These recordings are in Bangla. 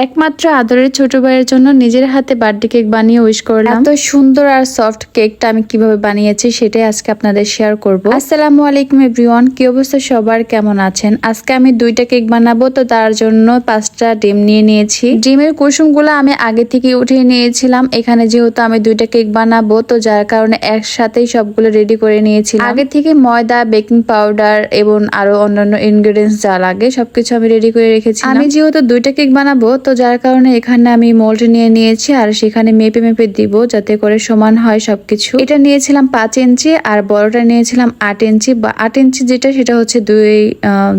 একমাত্র আদরের ছোট ভাইয়ের জন্য নিজের হাতে বার্থডে কেক বানিয়ে উইশ করলাম। এত সুন্দর আর সফট কেকটা আমি কিভাবে বানিয়েছি সেটাই আজকে আপনাদের শেয়ার করব। আসসালামু আলাইকুম এভরিওয়ান, কি অবস্থা সবার, কেমন আছেন? আজকে আমি 2টা কেক বানাবো, তো তার জন্য 5টা ডিম নিয়ে নিয়েছি। ডিমের কুসুমগুলো আমি আগে থেকে উঠিয়ে নিয়েছিলাম। এখানে যেহেতু আমি 2টা কেক বানাবো, তো যার কারণে একসাথেই সবগুলো রেডি করে নিয়েছিলাম। আগে থেকে ময়দা, বেকিং পাউডার এবং আরো অন্যান্য ইনগ্রেডিয়েন্টস যা লাগে সবকিছু আমি রেডি করে রেখেছি। আমি যেহেতু 2টা কেক বানাবো, তো যার কারণে এখানে আমি মোল্ড নিয়ে নিয়েছি আর সেখানে মেপে মেপে দিব যাতে করে সমান হয় সবকিছু। এটা নিয়েছিলাম 5 ইঞ্চি আর বড়টা নিয়েছিলাম 8 ইঞ্চি। বা 8 ইঞ্চি যেটা সেটা হচ্ছে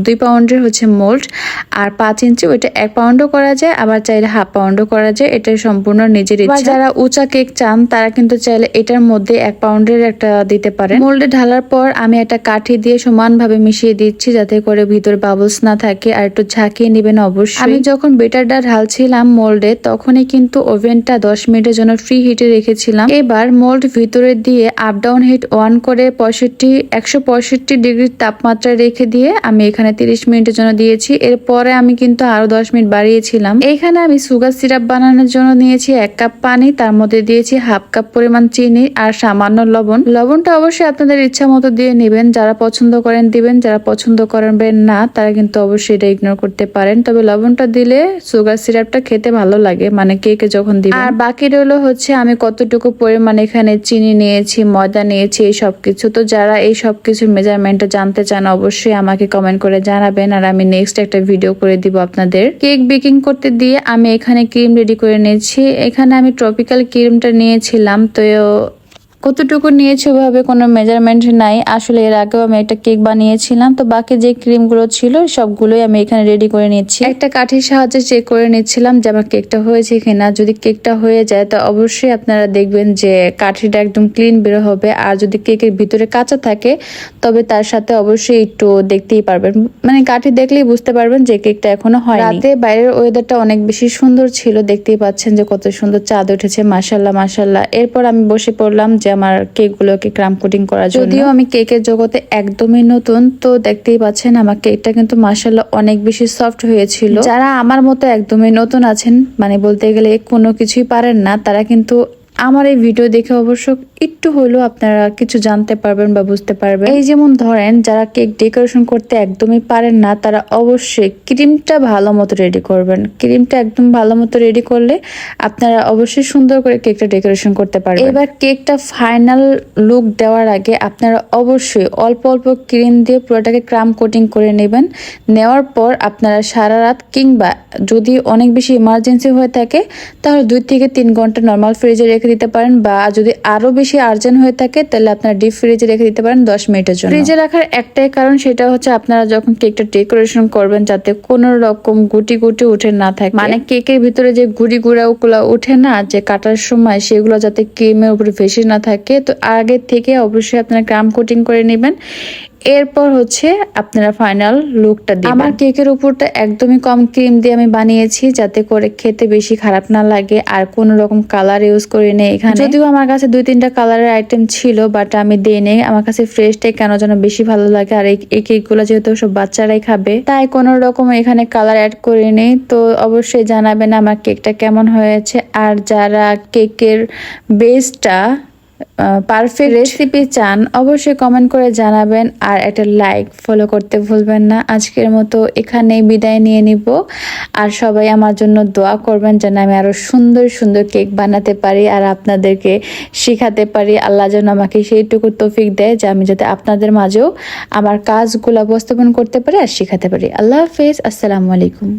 2 পাউন্ডের হচ্ছে মোল্ড, আর 5 ইঞ্চি ওইটা 1 পাউন্ডও করা যায়, আবার চাইলে হাফ পাউন্ডও করা যায়। এটা সম্পূর্ণ নিজের ইচ্ছা। যারা উঁচা কেক চান তারা কিন্তু চাইলে এটার মধ্যে 1 পাউন্ডের একটা দিতে পারেন। মোল্ডে ঢালার পর আমি একটা কাঠি দিয়ে সমানভাবে মিশিয়ে দিচ্ছি যাতে করে ভিতরে বাবলস না থাকে, আর একটু ঝাঁকিয়ে নেবেন অবশ্যই। আমি যখন বেটারটা ঢালছিলাম মোল্ডে তখনই কিন্তু ওভেনটা 10 মিনিটের জন্য ফ্রি হিটে রেখেছিলাম। এবার মোল্ড ভিতরে দিয়ে আপ ডাউন হিট অন করে 165 ডিগ্রি তাপমাত্রায় রেখে দিয়ে আমি এখানে 30 মিনিটের জন্য দিয়েছি। এরপরে আমি কিন্তু আরো 10 মিনিট বাড়িয়েছিলাম। এইখানে আমি সুগার সিরাপ বানানোর জন্য নিয়েছি 1 কাপ পানি, তার মধ্যে দিয়েছি হাফ কাপ পরিমাণ চিনি আর সামান্য লবণ। লবণটা অবশ্যই আপনাদের ইচ্ছা মতো দিয়ে নেবেন, যারা পছন্দ করেন দিবেন, যারা পছন্দ করবেন না তারা কিন্তু অবশ্যই এটা ইগনোর করতে পারেন। তবে লবণটা দিলে সুগার সিরাপটা খেতে ভালো লাগে, মানে কেকে যখন দিবেন। আর বাকি রইলো হচ্ছে আমি কতটুকু পরিমাণ এখানে চিনি নিয়েছি, ময়দা নিয়েছি, এই সবকিছু। তো যারা এই সবকিছুর মেজারমেন্টটা জানতে চান অবশ্যই আমাকে কমেন্ট করে জানাবেন, আর আমি নেক্সট একটা ভিডিও করে দিব আপনাদের। কেক বেকিং করতে দিয়ে আমি এখানে ক্রিম রেডি করে নিয়েছি। এখানে আমি ট্রপিক্যাল ক্রিমটা নিয়েছিলাম, তো কতটুকু নিয়েছি ওভাবে কোনো মেজারমেন্ট নাই। আসলে এর আগেও আমি একটা কেক বানিয়েছিলাম, তো বাকি যে ক্রিমগুলো ছিল সবগুলোই আমি এখানে রেডি করে নিচ্ছি। একটা কাঠির সাহায্যে চেক করে নিচ্ছিলাম যে আমার কেকটা হয়েছে কিনা। যদি কেকটা হয়ে যায় তো অবশ্যই আপনারা দেখবেন যে কাঠিটা একদম ক্লিন বের হবে, আর যদি কেকের ভিতরে কাঁচা থাকে তবে তার সাথে অবশ্যই একটু দেখতেই পারবেন, মানে কাঠি দেখলেই বুঝতে পারবেন যে কেকটা এখনো হয়নি। রাতে বাইরের ওয়েদারটা অনেক বেশি সুন্দর ছিল, দেখতেই পাচ্ছেন যে কত সুন্দর চাঁদ উঠেছে, মাশাআল্লাহ মাশাআল্লাহ। এরপর আমি বসে পড়লাম যে আমার কেকগুলোকে ক্রাম কোটিং করার জন্য। যদিও আমি কেকের জগতে একদমই নতুন, তো দেখতেই পাচ্ছেন আমার কেকটা কিন্তু মাশাআল্লাহ অনেক বেশি সফট হয়েছিল। যারা আমার মতো একদমই নতুন আছেন, মানে বলতে গেলে কোনো কিছুই পারেন না, তারা কিন্তু আমার এই ভিডিও দেখে অবশ্য একটু হলেও আপনারা কিছু জানতে পারবেন বা বুঝতে পারবেন। এই যেমন ধরেন যারা কেক ডেকোরেশন করতে একদমই পারেন না তারা অবশ্যই ক্রিমটা ভালো মতো রেডি করবেন। ক্রিমটা একদম ভালো মতো রেডি করলে আপনারা অবশ্যই সুন্দর করে কেকটা ডেকোরেশন করতে পারবেন। এবার কেকটা ফাইনাল লুক দেওয়ার আগে আপনারা অবশ্যই অল্প অল্প ক্রিম দিয়ে পুরোটাকে ক্রাম কোটিং করে নেবেন। নেওয়ার পর আপনারা সারা রাত কিংবা যদি অনেক বেশি ইমার্জেন্সি হয়ে থাকে তাহলে 2 থেকে 3 ঘন্টা নর্মাল ফ্রিজে রেখে দিতে পারেন, বা যদি আরো বেশি আর্জেন্ট হয়ে থাকে তাহলে আপনারা ডিপ ফ্রিজে রেখে দিতে পারেন 10 মিনিটের জন্য। ফ্রিজে রাখার একটাই কারণ, সেটা হচ্ছে আপনারা যখন কেকটা ডেকোরেশন করবেন যাতে কোনো রকম গুটি গুটি উঠে না থাকে, মানে কেকের ভিতরে যে গুড়ি গুঁড়াগুলো উঠে না যে কাটার সময়, সেগুলো যাতে ক্রিমের উপরে ভেসে না থাকে। তো আগে থেকে অবশ্যই আপনারা ক্রাম কোটিং করে নেবেন। এরপর হচ্ছে আপনারা ফাইনাল লুকটা দিবেন। আমার কেকের উপরটা একদমই কম ক্রিম দিয়ে আমি বানিয়েছি যাতে করে খেতে বেশি খারাপ না লাগে, আর কোনো রকম কালার ইউজ করি নেই এখানে। যদিও আমার কাছে 2-3টা কালারের আইটেম ছিল, বাট আমি দেই নেই। আমার কাছে ফ্রেশটাই কেন যেন বেশি ভালো লাগে, আর এই কেকগুলো যেহেতু সব বাচ্চারাই খাবে তাই কোনো রকম এখানে কালার অ্যাড করি নেই। তো অবশ্যই জানাবেন আমার কেকটা কেমন হয়েছে, আর যারা কেকের বেসটা পারফেক্ট রেসিপি চান অবশ্যই কমেন্ট করে জানাবেন, আর একটা লাইক ফলো করতে ভুলবেন না। আজকের মতো এখানেই বিদায় নিয়ে নিব, আর সবাই আমার জন্য দোয়া করবেন যেন আমি আরো সুন্দর সুন্দর কেক বানাতে পারি আর আপনাদেরকে শেখাতে পারি। আল্লাহ যেন আমাকে সেইটুকু তৌফিক দেয় যে আমি যাতে আপনাদের মাঝেও আমার কাজগুলো উপস্থাপন করতে পারি আর শেখাতে পারি। আল্লাহ হাফেজ, আসসালামু আলাইকুম।